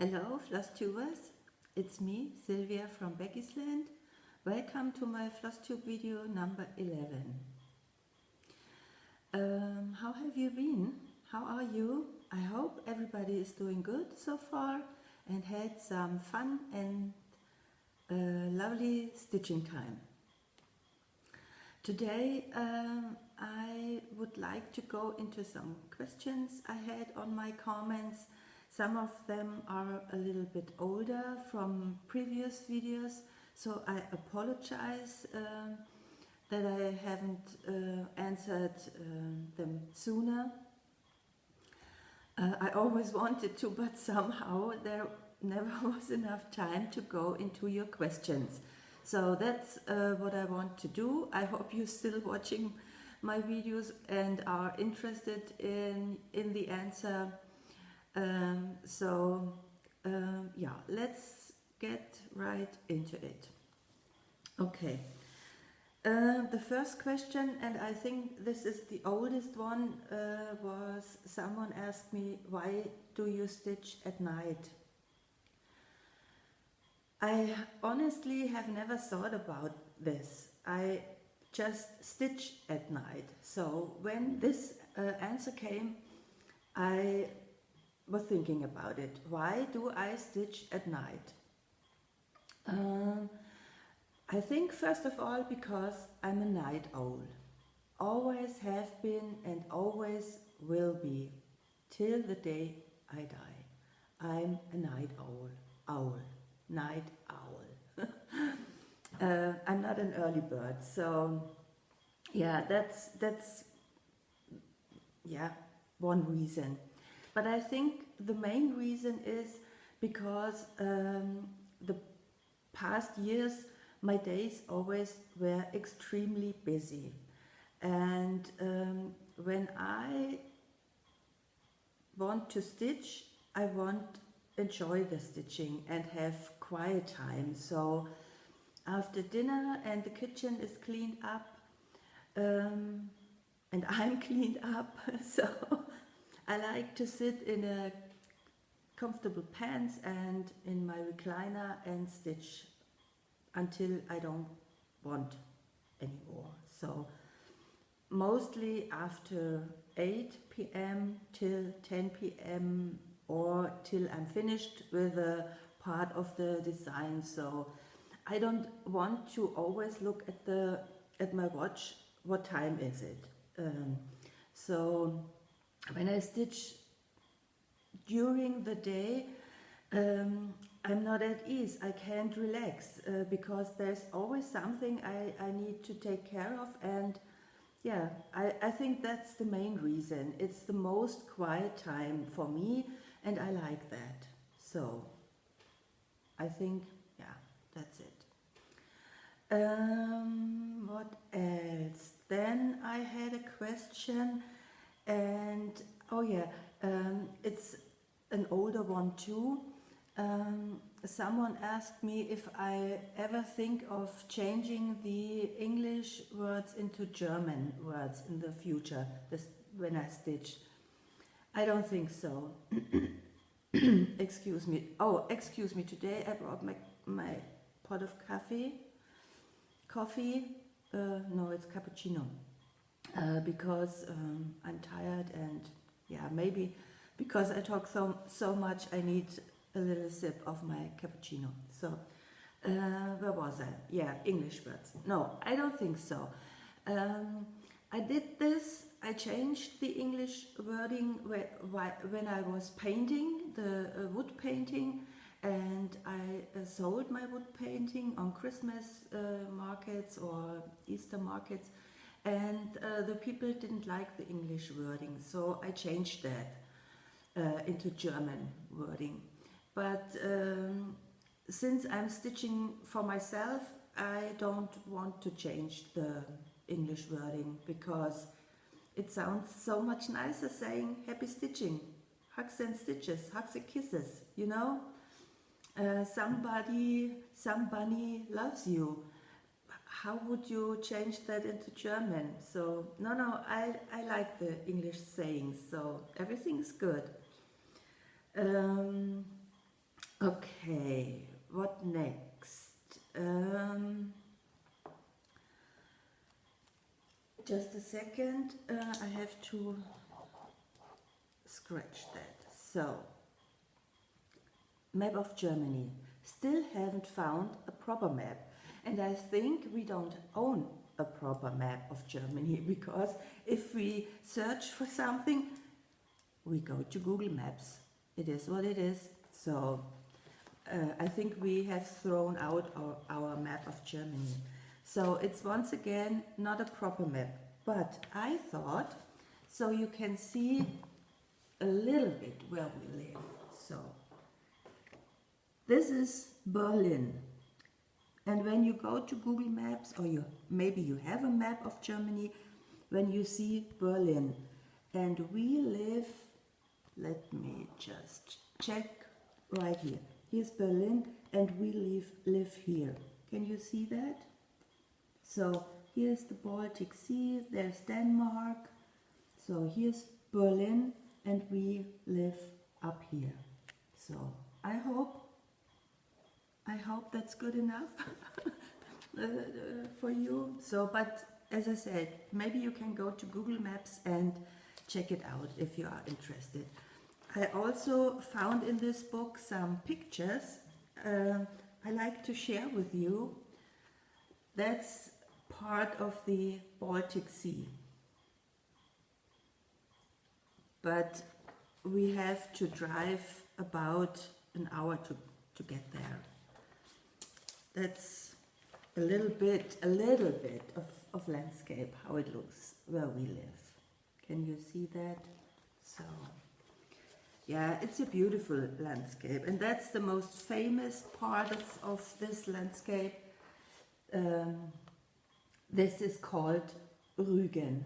Hello FlossTubers, it's me, Sylvia from Beckisland. Welcome to my FlossTube video number 11. How have you been? How are you? I hope everybody is doing good so far and had some fun and lovely stitching time. Today I would like to go into some questions I had on my comments. Some of them are a little bit older from previous videos, so I apologize that I haven't answered them sooner. I always wanted to, but somehow there never was enough time to go into your questions. So that's what I want to do. I hope you're still watching my videos and are interested in the answer. Yeah, let's get right into it. Okay, the first question, and I think this is the oldest one, was someone asked me, why do you stitch at night? I honestly have never thought about this. I just stitch at night. So when this answer came, I was thinking about it. Why do I stitch at night? I think first of all because I'm a night owl. Always have been and always will be till the day I die. I'm a night owl, night owl. I'm not an early bird, so yeah, that's one reason. But I think the main reason is because the past years my days always were extremely busy, and when I want to stitch, I want enjoy the stitching and have quiet time. So after dinner and the kitchen is cleaned up and I'm cleaned up, so I like to sit in a comfortable pants and in my recliner and stitch until I don't want anymore. So mostly after 8 p.m. till 10 p.m. or till I'm finished with a part of the design. So I don't want to always look at my watch, what time is it? So when I stitch during the day, I'm not at ease. I can't relax because there's always something I need to take care of, and yeah, I think that's the main reason. It's the most quiet time for me and I like that. So I think, yeah, that's it. What else? Then I had a question, and oh yeah, it's an older one too. Someone asked me if I ever think of changing the English words into German words in the future, when I stitch. I don't think so. Excuse me. Oh, excuse me. Today I brought my pot of coffee. No, it's cappuccino. Because I'm tired, and yeah, maybe because I talk so much, I need a little sip of my cappuccino. So where was I? Yeah, English words. No, I don't think so. I did this. I changed the English wording when I was painting the wood painting, and I sold my wood painting on Christmas markets or Easter markets, and the people didn't like the English wording, so I changed that into German wording. But since I'm stitching for myself, I don't want to change the English wording because it sounds so much nicer saying happy stitching, hugs and stitches, hugs and kisses, you know? Somebody loves you. How would you change that into German? So no, I like the English sayings, so everything's good. Okay, what next? Just a second, I have to scratch that. So, map of Germany. Still haven't found a proper map. And I think we don't own a proper map of Germany, because if we search for something, we go to Google Maps. It is what it is. So I think we have thrown out our map of Germany. So it's once again not a proper map. But I thought, so you can see a little bit where we live. So this is Berlin. And when you go to Google Maps, or maybe you have a map of Germany, when you see Berlin, and we live, let me just check right here. Here's Berlin, and we live here. Can you see that? So here's the Baltic Sea, there's Denmark. So here's Berlin, and we live up here. So I hope that's good enough for you. So, but as I said, maybe you can go to Google Maps and check it out if you are interested. I also found in this book some pictures I like to share with you. That's part of the Baltic Sea. But we have to drive about an hour to get there. That's a little bit of landscape, how it looks where we live. Can you see that? So, yeah, it's a beautiful landscape, and that's the most famous part of this landscape. This is called Rügen.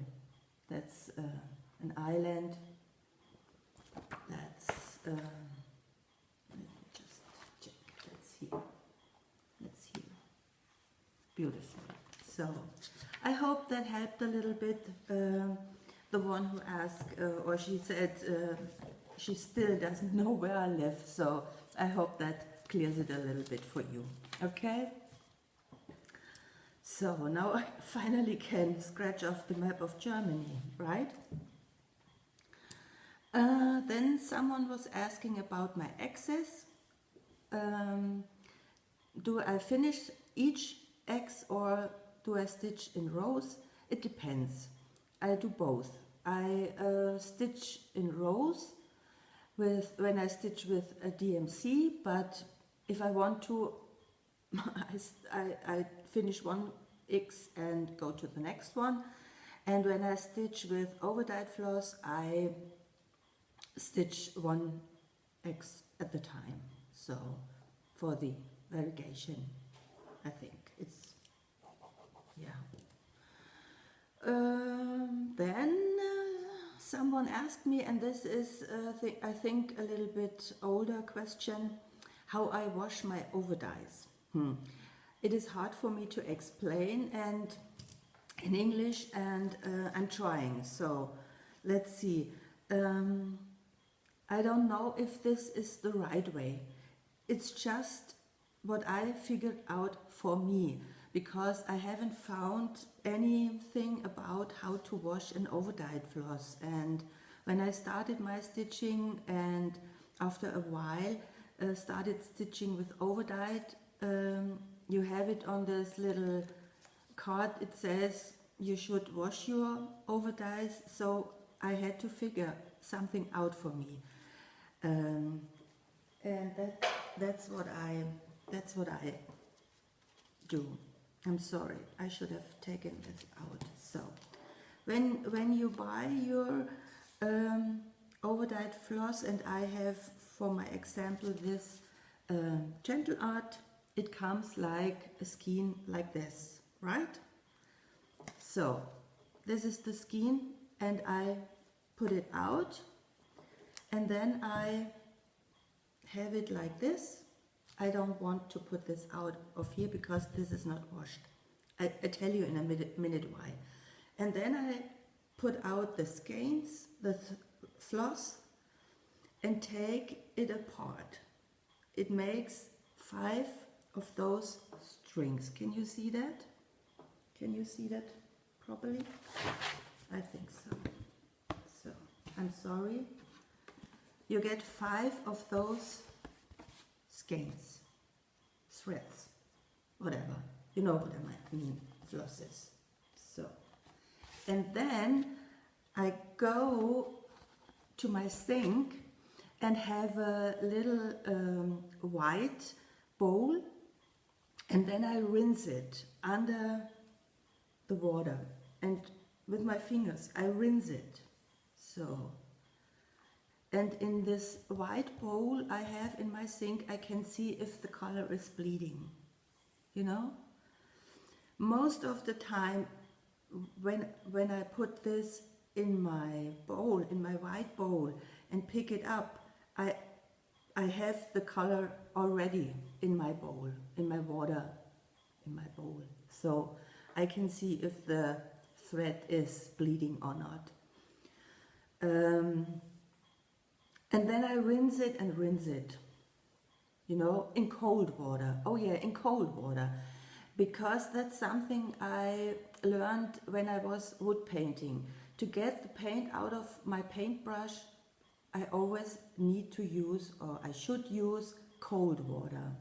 That's an island. That's let me just check. That's here. That's here. Beautiful. So I hope that helped a little bit. The one who asked, or she said she still doesn't know where I live. So I hope that clears it a little bit for you. Okay? So now I finally can scratch off the map of Germany, right? Then someone was asking about my axes. Do I finish each X or do I stitch in rows? It depends. I do both. I stitch in rows when I stitch with a DMC, but if I want to, I finish one X and go to the next one. And when I stitch with overdyed floss, I stitch one X at the time. So for the variegation, I think it's, yeah. Then someone asked me, and this is I think a little bit older question, how I wash my overdyes. It is hard for me to explain and in English, and I'm trying. So let's see. I don't know if this is the right way. It's just what I figured out for me, because I haven't found anything about how to wash an overdyed floss. And when I started my stitching, and after a while started stitching with overdyed, you have it on this little card. It says you should wash your overdyes. So I had to figure something out for me, and that's what I do. I'm sorry, I should have taken this out. So when you buy your overdyed floss, and I have, for my example, this gentle art, it comes like a skein like this, right? So this is the skein, and I put it out, and then I have it like this. I don't want to put this out of here because this is not washed. I tell you in a minute why. And then I put out the skeins, the floss, and take it apart. it makes 5 of those strings. Can you see that? Can you see that properly? I think so. So, I'm sorry. You get 5 of those skeins, threads, whatever. You know what I mean, flosses. So, and then I go to my sink and have a little white bowl, and then I rinse it under the water, and with my fingers I rinse it. So, and in this white bowl I have in my sink, I can see if the color is bleeding, you know. Most of the time when I put this in my bowl, in my white bowl, and pick it up, I have the color already in my bowl, in my water, in my bowl. So I can see if the thread is bleeding or not. And then I rinse it and rinse it, you know, in cold water. Oh yeah, in cold water. Because that's something I learned when I was wood painting. To get the paint out of my paintbrush, I always need to use, or I should use, cold water.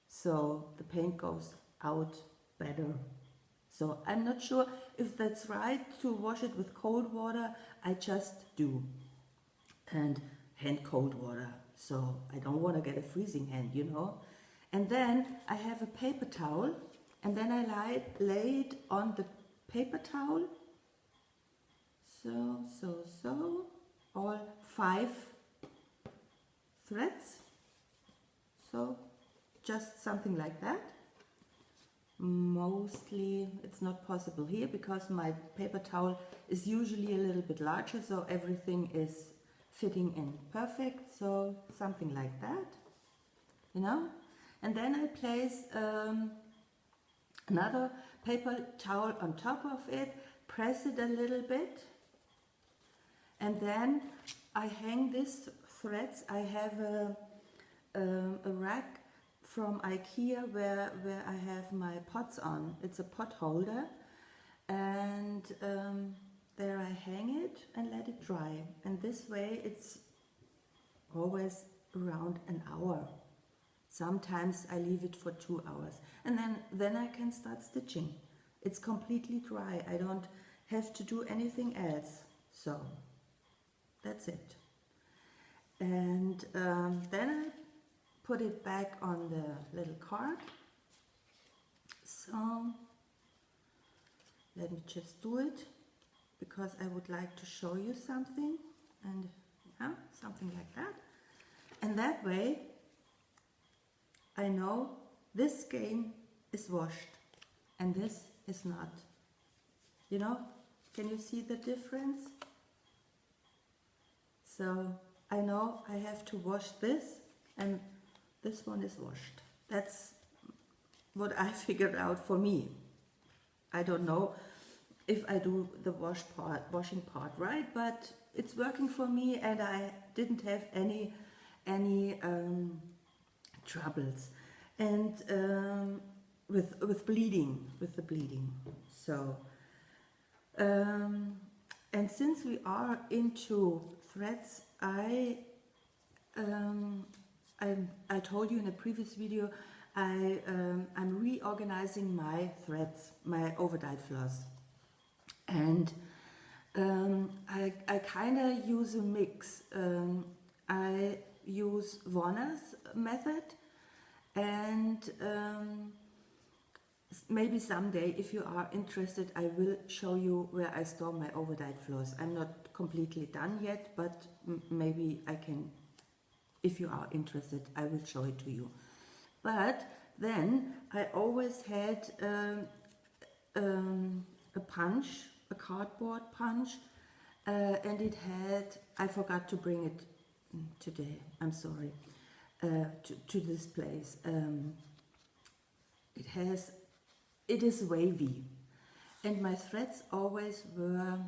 So the paint goes out better. So I'm not sure if that's right to wash it with cold water. I just do. And hand cold water. So I don't want to get a freezing hand, you know. And then I have a paper towel, and then I lay it on the paper towel. So, all 5 threads. So, just something like that. Mostly it's not possible here because my paper towel is usually a little bit larger, so everything is fitting in perfect. So, something like that, you know. And then I place another paper towel on top of it, press it a little bit, and then I hang these threads. I have a rack from IKEA where I have my pots on. It's a pot holder, and there I hang it and let it dry. And this way it's always around an hour. Sometimes I leave it for 2 hours, and then I can start stitching. It's completely dry. I don't have to do anything else. So that's it. And then I put it back on the little card. So let me just do it, because I would like to show you something, and yeah, something like that. And that way I know this skein is washed and this is not. You know, can you see the difference? So I know I have to wash this, and this one is washed. That's what I figured out for me. I don't know if I do the washing part right, but it's working for me, and I didn't have any troubles, and with the bleeding. So and since we are into threads, I told you in a previous video, I'm reorganizing my threads, my overdyed floss, and I kind of use a mix. I use Warner's method, and maybe someday, if you are interested, I will show you where I store my overdyed floss. I'm not completely done yet, but maybe I can, if you are interested, I will show it to you. But then I always had a punch, a cardboard punch, and it had, I forgot to bring it today, I'm sorry, to this place. It is wavy, and my threads always were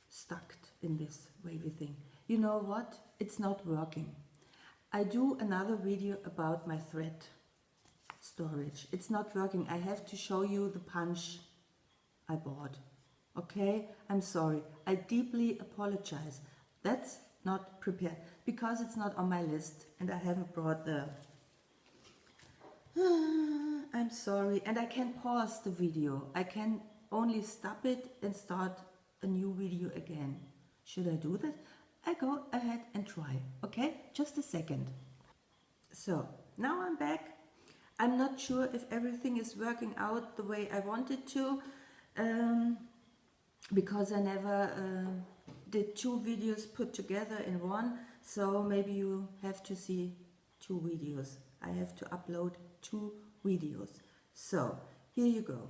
stuck in this wavy thing. you know what? It's not working. I do another video about my thread storage. It's not working. I have to show you the punch I bought. Okay? I'm sorry. I deeply apologize. That's not prepared because it's not on my list and I haven't brought the... I'm sorry. And I can pause the video. I can only stop it and start a new video again. Should I do that? I go ahead and try. Okay? Just a second. So, now I'm back. I'm not sure if everything is working out the way I wanted to, because I never did 2 videos put together in one, so maybe you have to see 2 videos. I have to upload 2 videos. So, here you go.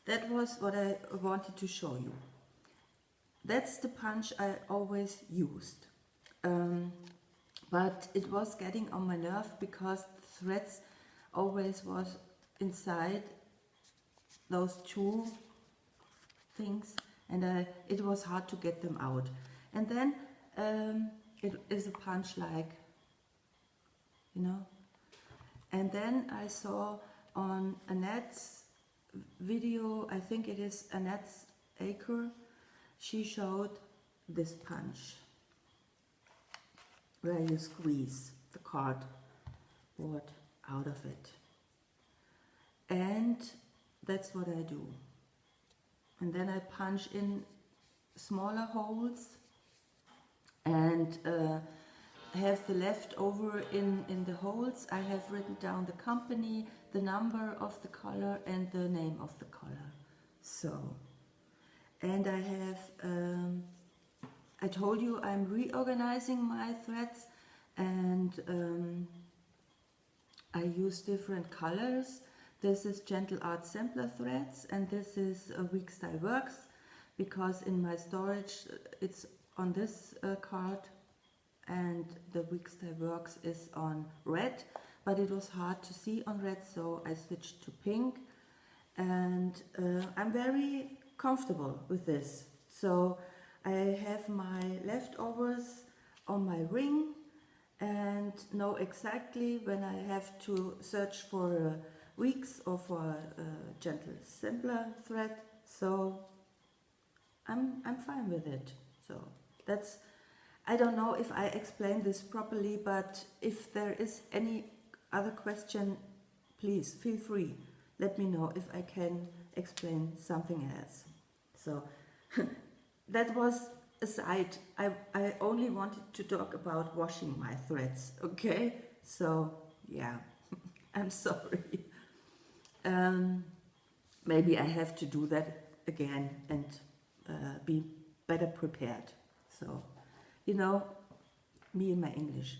That was what I wanted to show you. That's the punch I always used. But it was getting on my nerve because the threads always was inside those 2 things and it was hard to get them out. And then it is a punch like, you know. And then I saw on Annette's video, I think it is Annette's Acre, she showed this punch where you squeeze the cardboard out of it. And that's what I do. And then I punch in smaller holes and have the leftover in the holes. I have written down the company, the number of the color and the name of the color. So, and I have, I told you I'm reorganizing my threads and I use different colors. This is Gentle Art Sampler threads and this is Week Style Works, because in my storage it's on this card and the Week Style Works is on red, but it was hard to see on red, so I switched to pink and I'm very comfortable with this. So I have my leftovers on my ring and know exactly when I have to search for weeks or for a gentle sampler thread, so I'm fine with it. So that's, I don't know if I explained this properly, but if there is any other question, please feel free. Let me know if I can explain something else. So that was a side. I only wanted to talk about washing my threads, okay? So yeah, I'm sorry. Maybe I have to do that again and be better prepared. So, you know, me and my English.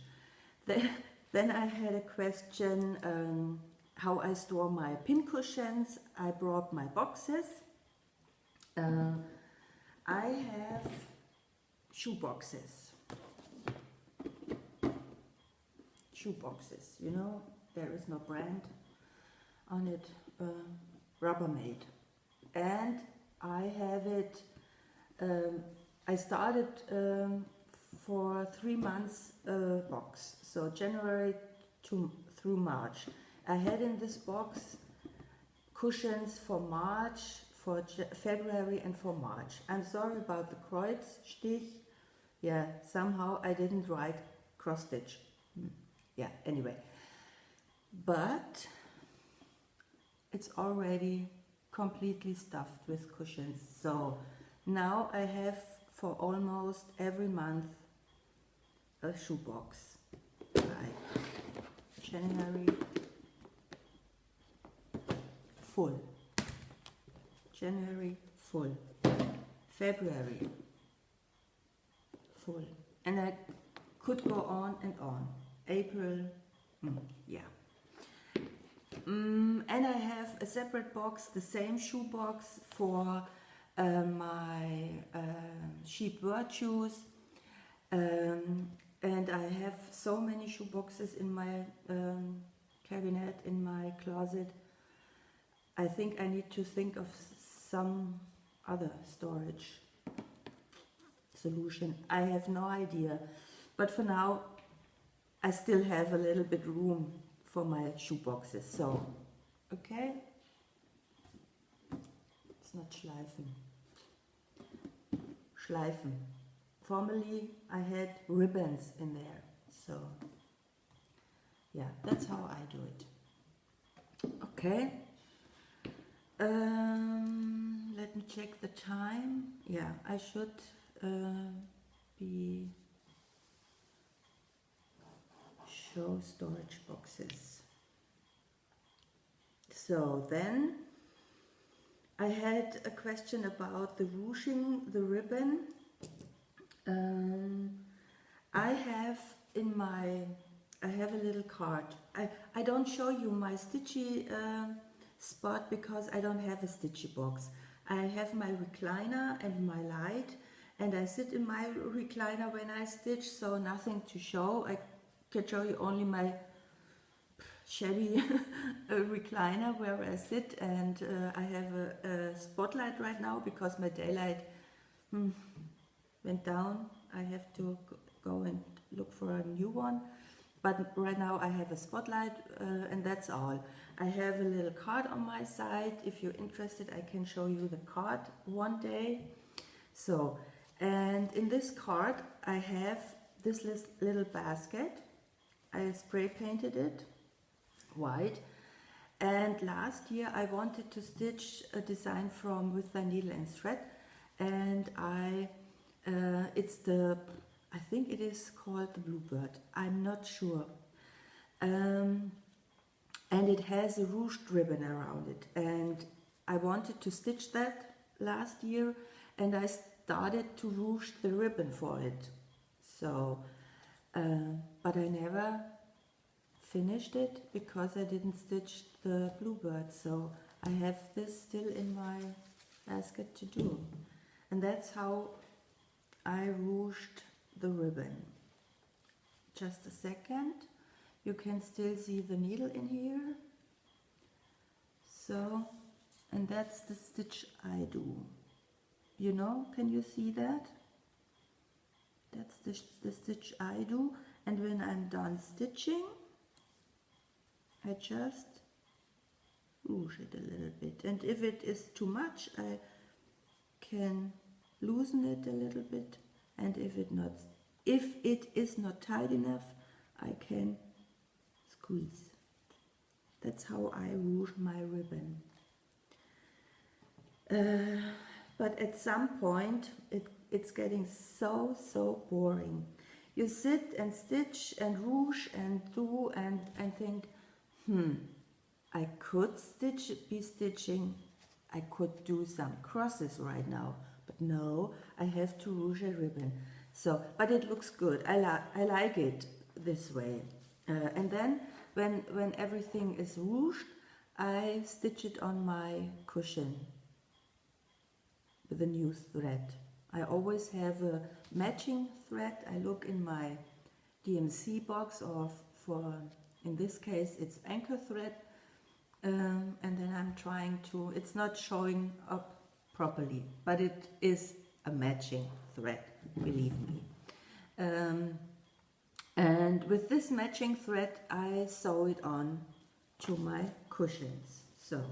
Then I had a question how I store my pin cushions. I brought my boxes. I have shoe boxes. Shoe boxes, you know, there is no brand on it, Rubbermaid. And I have it, I started for 3 months box, so January through March. I had in this box cushions for March, for February and for March. I'm sorry about the Kreuzstich. Yeah, somehow I didn't write cross stitch. Yeah, anyway. But it's already completely stuffed with cushions. So now I have for almost every month a shoebox. Like January, full. January, full. February, full. And I could go on and on. April, yeah. And I have a separate box, the same shoe box for my sheep virtues. And I have so many shoe boxes in my cabinet, in my closet. I think I need to think of some other storage solution. I have no idea. But for now, I still have a little bit room for my shoe boxes. So, okay. It's not schleifen. Schleifen. Formerly, I had ribbons in there. So, yeah, that's how I do it. Okay. Let me check the time. Yeah, I should be show storage boxes. So then I had a question about the ruching the ribbon. I have a little card. I don't show you my stitchy spot because I don't have a stitchy box. I have my recliner and my light, and I sit in my recliner when I stitch, so nothing to show. I can show you only my shabby recliner where I sit, and I have a spotlight right now because my daylight went down. I have to go and look for a new one. But right now I have a spotlight and that's all. I have a little card on my side. If you're interested, I can show you the card one day. So, and in this card I have this little basket. I spray painted it white. And last year I wanted to stitch a design from with the needle and thread, and I think it is called the Bluebird. I'm not sure. And it has a ruched ribbon around it. And I wanted to stitch that last year, and I started to ruche the ribbon for it. So, but I never finished it because I didn't stitch the Bluebird. So I have this still in my basket to do. And that's how I ruched the ribbon. Just a second. You can still see the needle in here. So, and that's the stitch I do. You know, can you see that? That's the stitch I do. And when I'm done stitching, I just ruche it a little bit. And if it is too much, I can loosen it a little bit. And if it is not tight enough, I can squeeze. That's how I ruche my ribbon. But at some point, it's getting so boring. You sit and stitch and ruche and do and think, I could be stitching. I could do some crosses right now. But no, I have to ruche a ribbon. So, but it looks good. I like it this way. And then when everything is ruched, I stitch it on my cushion with a new thread. I always have a matching thread. I look in my DMC box, or for, in this case, it's anchor thread. And then I'm trying to, it's not showing up properly, but it is a matching thread, believe me. And with this matching thread, I sew it on to my cushions. So,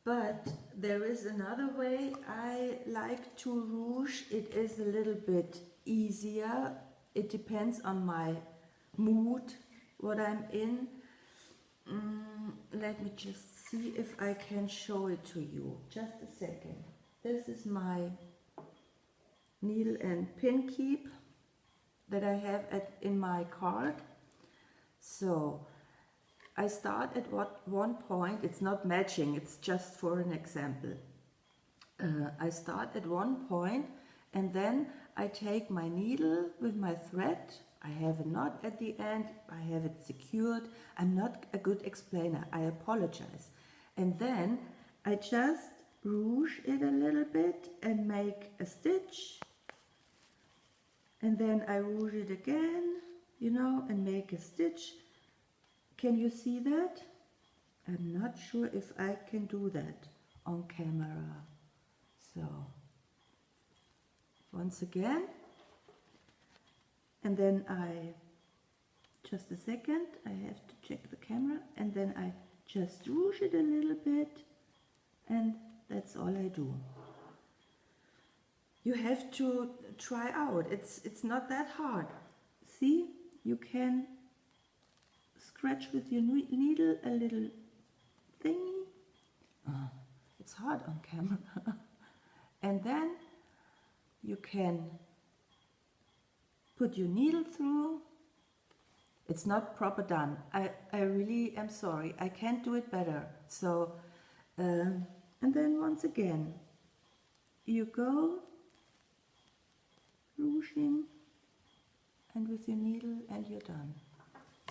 but there is another way I like to ruche. It is a little bit easier. It depends on my mood, what I'm in. Let me just see if I can show it to you. Just a second. This is my needle and pin keep that I have in my card. So I start at one point. It's not matching, it's just for an example. I start at one point, and then I take my needle with my thread. I have a knot at the end, I have it secured. I'm not a good explainer, I apologize. And then I just ruche it a little bit and make a stitch. And then I ruche it again, you know, and make a stitch. Can you see that? I'm not sure if I can do that on camera. So, once again, and then just a second, I have to check the camera, and then I just rouge it a little bit, and that's all I do. You have to try out, it's not that hard. See, you can scratch with your needle a little thingy. Oh, it's hard on camera. And then you can put your needle through. It's not proper done. I really am sorry. I can't do it better. So, and then once again, you go rouging, and with your needle, and you're done.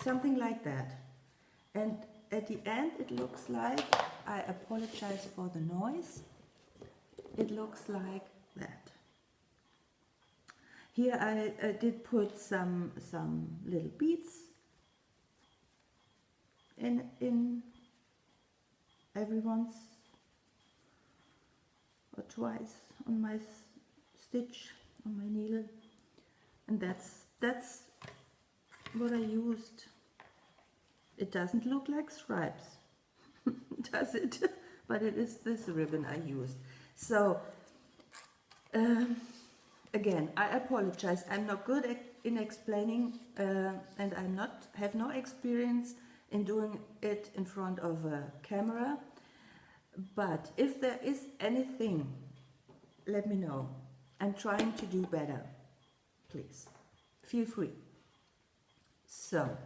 Something like that. And at the end, it looks like, I apologize for the noise, it looks like that. Here I did put some little beads in every once or twice on my stitch, on my needle, and that's what I used. It doesn't look like stripes, does it? But it is this ribbon I used. So again, I apologize. I'm not good in explaining, and have no experience in doing it in front of a camera. But if there is anything, let me know. I'm trying to do better. Please, feel free. So,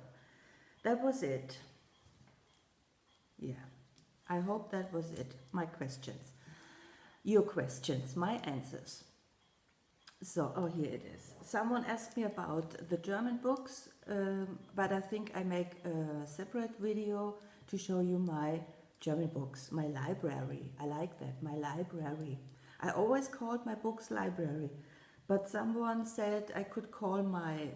that was it. Yeah, I hope that was it. My questions. Your questions, my answers. So, oh, here it is. Someone asked me about the German books, but I think I make a separate video to show you my German books, my library. I like that, my library. I always called my books library, but someone said I could call my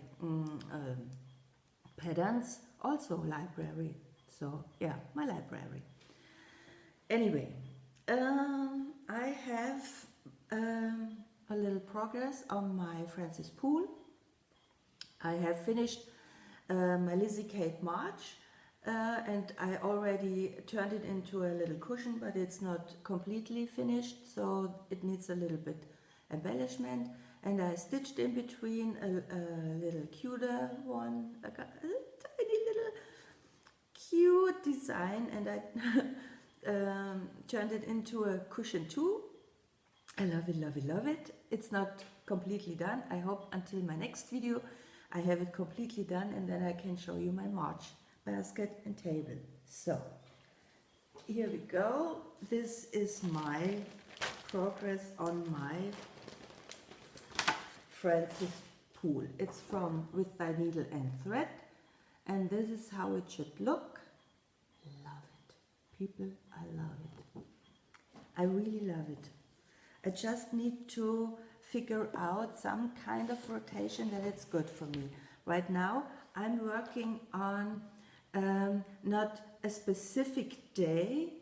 patterns also library. So yeah, my library. Anyway, I have a little progress on my Francis Poole. I have finished my Lizzie Kate March, and I already turned it into a little cushion, but it's not completely finished, so it needs a little bit embellishment. And I stitched in between a little cuter one, a tiny little cute design, and I turned it into a cushion too. I love it, love it, love it. It's not completely done. I hope until my next video I have it completely done, and then I can show you my March basket and table. So here we go. This is my progress on my Francis Poole. It's from With Thy Needle and Thread, and this is how it should look. Love it, people, I love it. I really love it. I just need to figure out some kind of rotation that it's good for me. Right now I'm working on not a specific day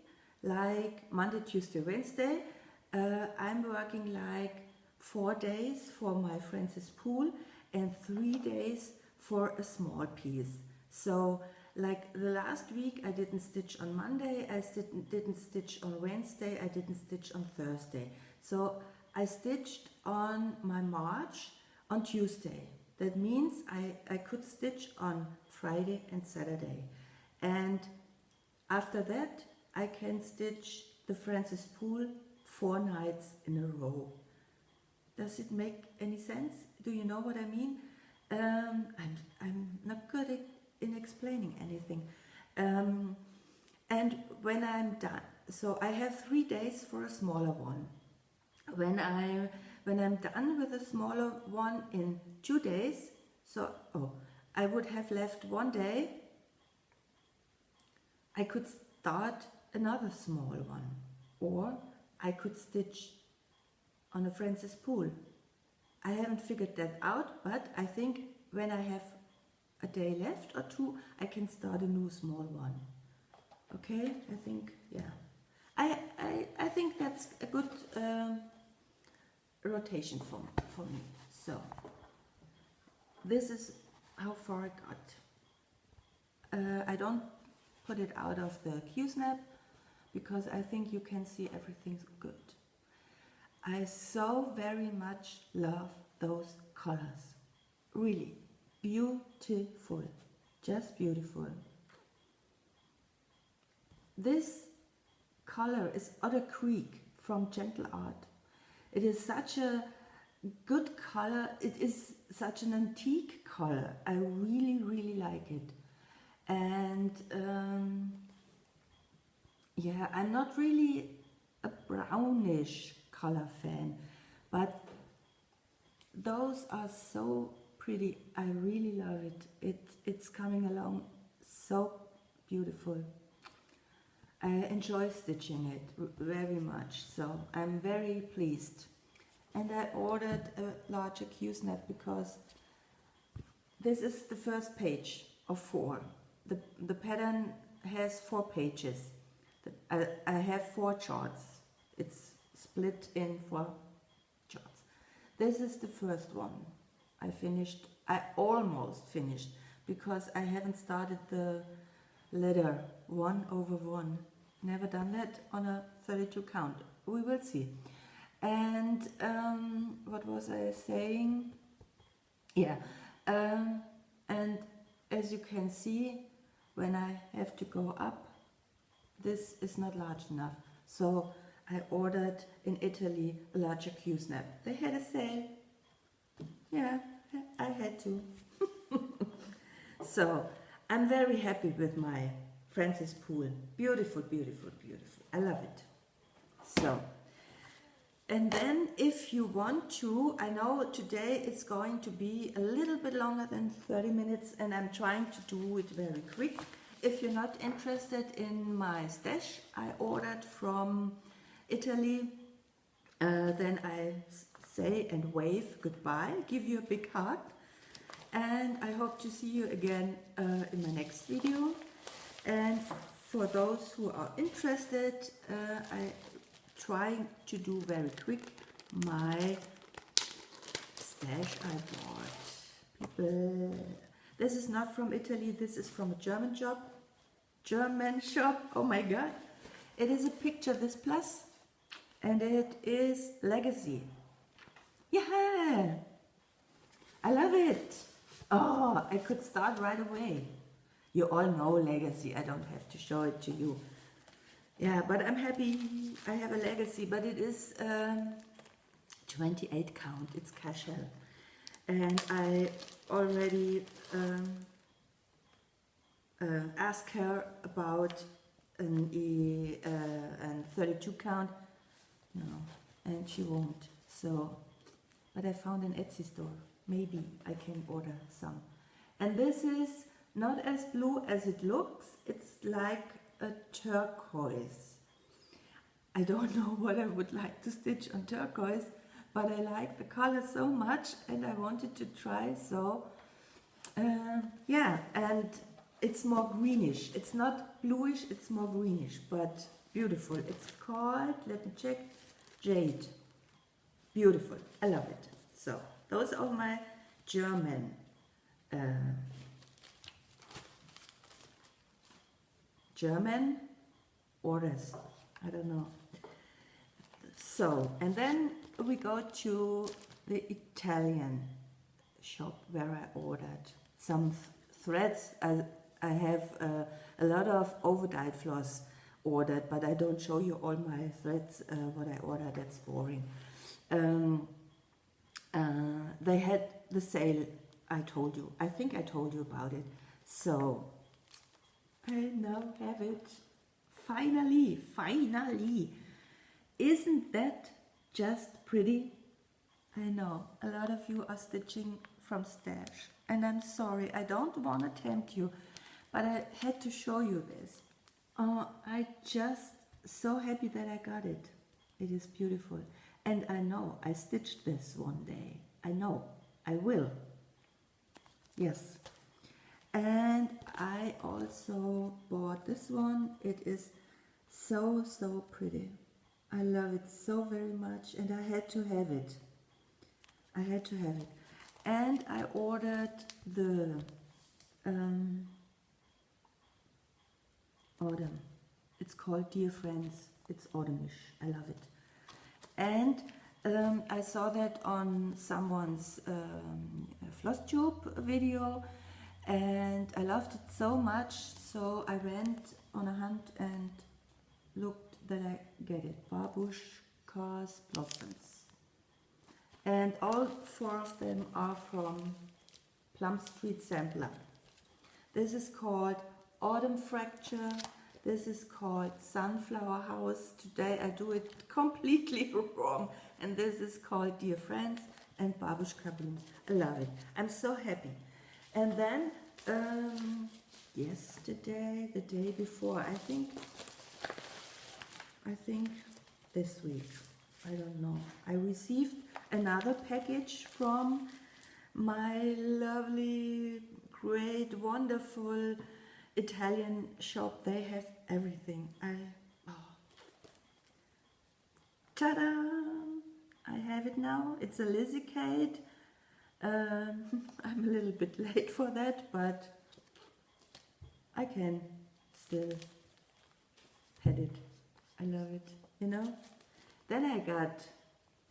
like Monday, Tuesday, Wednesday. I'm working like 4 days for my Francis Poole and 3 days for a small piece. So like the last week I didn't stitch on Monday, I didn't stitch on Wednesday, I didn't stitch on Thursday. So I stitched on my March on Tuesday. That means I could stitch on Friday and Saturday. And after that I can stitch the Francis Poole 4 nights in a row. Does it make any sense? Do you know what I mean? I'm not good in explaining anything. And when I'm done, so I have 3 days for a smaller one. When I'm done with the smaller one in 2 days, so I would have left 1 day, I could start another small one, or I could stitch on a Francis Poole. I haven't figured that out, but I think when I have a day left or 2, I can start a new small one. Okay, I think, yeah. I think that's a good rotation for me. So this is how far I got. I don't put it out of the Q-snap because I think you can see everything's good. I so very much love those colors. Really beautiful, just beautiful. This color is Otter Creek from Gentle Art. It is such a good color. It is such an antique color. I really, really like it. And yeah, I'm not really a brownish color fan, but those are so pretty. I really love it. It's coming along so beautiful. I enjoy stitching it very much, so I'm very pleased. And I ordered a larger Q-snap because this is the first page of 4. The pattern has 4 pages. I have 4 charts. It's split in 4 charts. This is the first one. I almost finished because I haven't started the letter 1/1. Never done that on a 32 count. We will see. And what was I saying? Yeah, and as you can see, when I have to go up, this is not large enough. So I ordered in Italy a larger Q-snap. They had a sale. Yeah, I had to. So I'm very happy with my Francis Poole. Beautiful, beautiful, beautiful. I love it. So, and then if you want to, I know today it's going to be a little bit longer than 30 minutes and I'm trying to do it very quick. If you're not interested in my stash I ordered from Italy, then I say and wave goodbye, give you a big hug, and I hope to see you again in my next video. And for those who are interested, I try to do very quick my stash I bought. People, this is not from Italy, this is from a German shop. Oh my god. It is a picture, this plus, and it is Legacy. Yeah, I love it. Oh, I could start right away. You all know Legacy, I don't have to show it to you. Yeah, but I'm happy I have a Legacy, but it is 28 count, it's casual. And I already asked her about an 32 count, no, and she won't. So, but I found an Etsy store, maybe I can order some. And this is not as blue as it looks, it's like a turquoise. I don't know what I would like to stitch on turquoise, but I like the color so much and I wanted to try, so yeah, and it's more greenish. It's not bluish, it's more greenish, but beautiful. It's called, let me check, Jade. Beautiful, I love it. So those are my German orders. I don't know. So, and then we go to the Italian shop where I ordered some threads. I have a lot of overdyed floss ordered, but I don't show you all my threads, what I ordered, that's boring. They had the sale, I told you. I think I told you about it. So, I now have it. Finally, finally. Isn't that just pretty? I know, a lot of you are stitching from stash. And I'm sorry, I don't want to tempt you, but I had to show you this. I just so happy that I got it. It is beautiful. And I know I stitched this one day. I know I will. Yes. And I also bought this one. It is so, so pretty. I love it so very much and I had to have it. I had to have it. And I ordered the autumn. It's called Dear Friends. It's autumnish. I love it. And I saw that on someone's FlossTube video, and I loved it so much, so I went on a hunt and looked that I get it. Babushka's Blossoms. And all 4 of them are from Plum Street Sampler. This is called Autumn Fracture. This is called Sunflower House. Today I do it completely wrong. And this is called Dear Friends and Babushka Blooms. I love it. I'm so happy. And then yesterday, the day before, I think this week, I don't know, I received another package from my lovely, great, wonderful Italian shop. They have everything. Ta-da! I have it now. It's a Lizzie-Kate. I'm a little bit late for that, but I can still pet it. I love it, you know. Then I got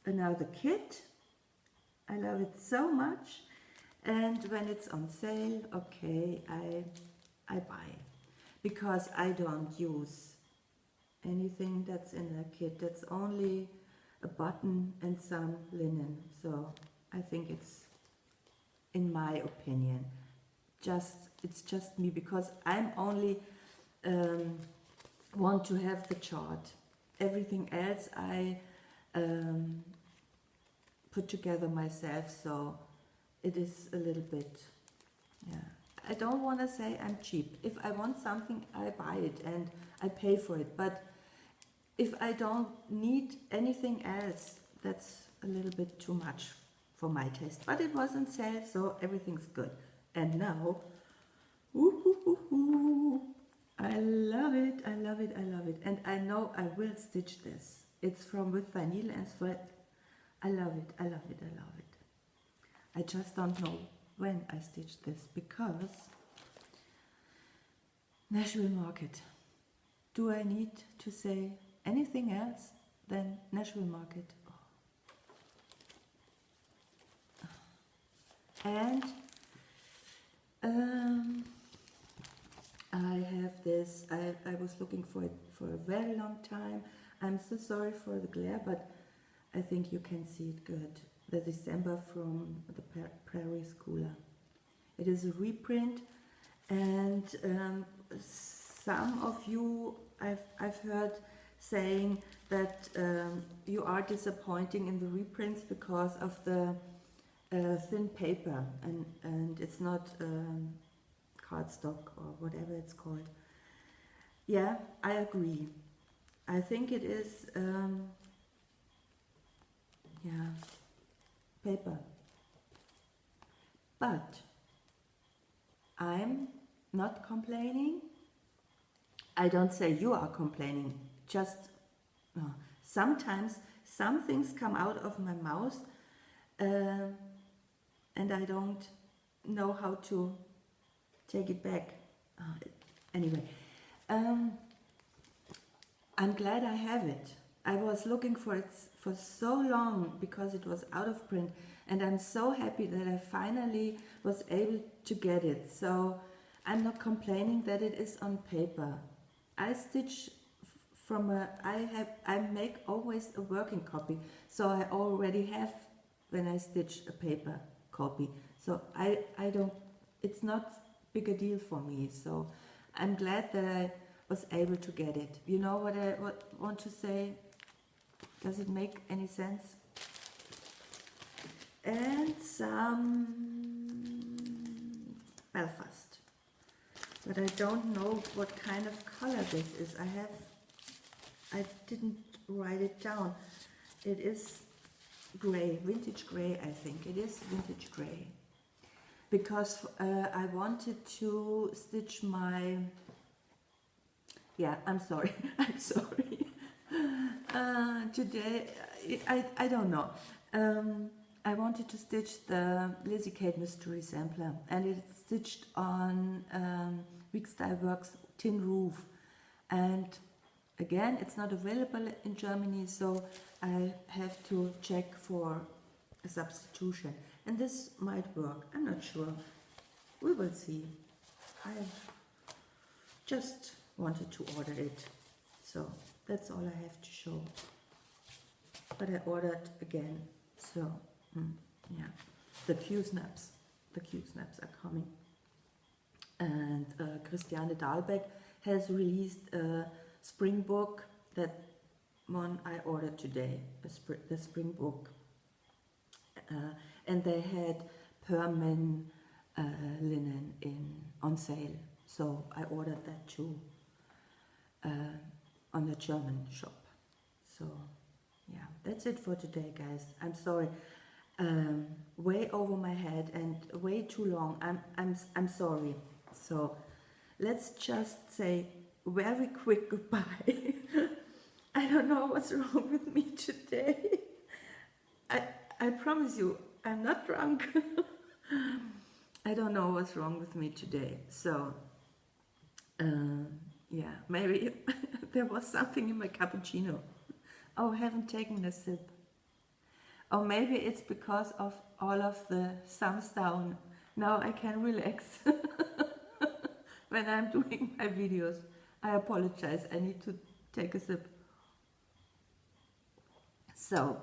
another kit. I love it so much. And when it's on sale, okay, I buy it. Because I don't use anything that's in the kit. That's only a button and some linen. So I think it's, in my opinion, it's just me, because I'm only want to have the chart. Everything else I put together myself, so it is a little bit, yeah. I don't want to say I'm cheap. If I want something, I buy it and I pay for it. But if I don't need anything else, that's a little bit too much for my taste. But it was on sale, so everything's good. And now, I love it, I love it, I love it. And I know I will stitch this. It's from With Vinyl and Thread. I love it, I love it, I love it. I just don't know when I stitch this, because Nashville Market. Do I need to say anything else than Nashville Market? Oh. And I have this, I was looking for it for a very long time. I'm so sorry for the glare, but I think you can see it good. The December from the Prairie Schooler. It is a reprint, and some of you I've heard saying that you are disappointing in the reprints because of the thin paper, and it's not cardstock or whatever it's called. Yeah, I agree. I think it is, yeah, paper. But I'm not complaining. I don't say you are complaining. Just sometimes some things come out of my mouth and I don't know how to take it back. Anyway, I'm glad I have it. I was looking for it for so long because it was out of print, and I'm so happy that I finally was able to get it. So I'm not complaining that it is on paper. I stitch from I make always a working copy, so I already have, when I stitch, a paper copy. So I don't, it's not big a deal for me. So I'm glad that I was able to get it. You know what I want to say? Does it make any sense? And some Belfast. But I don't know what kind of color this is. I didn't write it down. It is gray, vintage gray, I think. It is vintage gray. Because I wanted to stitch my, yeah, I'm sorry, I'm sorry. Today, I don't know. I wanted to stitch the Lizzie Kate Mystery Sampler, and it's stitched on Week Style Works tin roof, and again it's not available in Germany, so I have to check for a substitution, and this might work. I'm not sure, we will see. I just wanted to order it, so that's all I have to show. But I ordered again, so yeah, the Q-snaps are coming. And Christiane Dahlbeck has released a spring book. That one I ordered today, the spring book. And they had Permin linen on sale, so I ordered that too on the German shop. So yeah, that's it for today, guys. I'm sorry, way over my head and way too long. I'm sorry. So let's just say very quick goodbye. I don't know what's wrong with me today. I promise you, I'm not drunk. I don't know what's wrong with me today. So yeah, maybe there was something in my cappuccino. Oh, I haven't taken a sip. Or maybe it's because of all of the thumbs down. Now I can relax when I'm doing my videos. I apologize, I need to take a sip. So,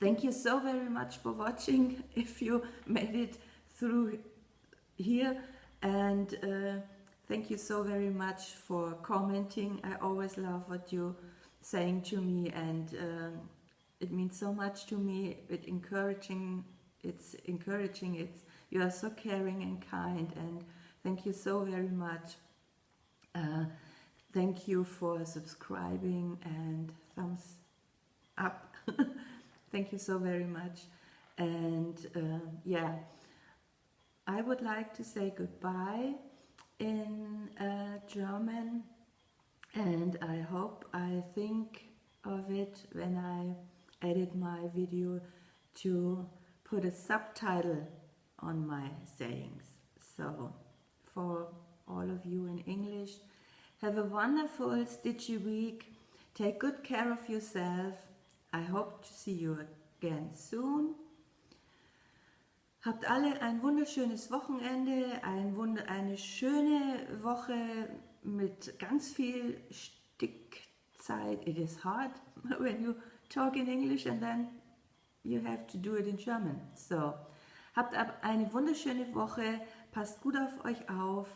thank you so very much for watching, if you made it through here, and thank you so very much for commenting. I always love what you're saying to me, and it means so much to me. It's encouraging, you are so caring and kind, and thank you so very much. Thank you for subscribing and thumbs up. Thank you so very much. And yeah, I would like to say goodbye in German, and I hope I think of it when I edit my video to put a subtitle on my sayings. So for all of you in English, have a wonderful stitchy week. Take good care of yourself. I hope to see you again soon. Habt alle ein wunderschönes Wochenende, eine schöne Woche mit ganz viel Stickzeit. It is hard when you talk in English and then you have to do it in German. So, habt eine wunderschöne Woche, passt gut auf euch auf.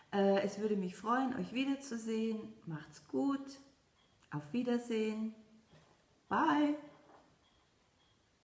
Es würde mich freuen, euch wiederzusehen. Macht's gut. Auf Wiedersehen. Bye.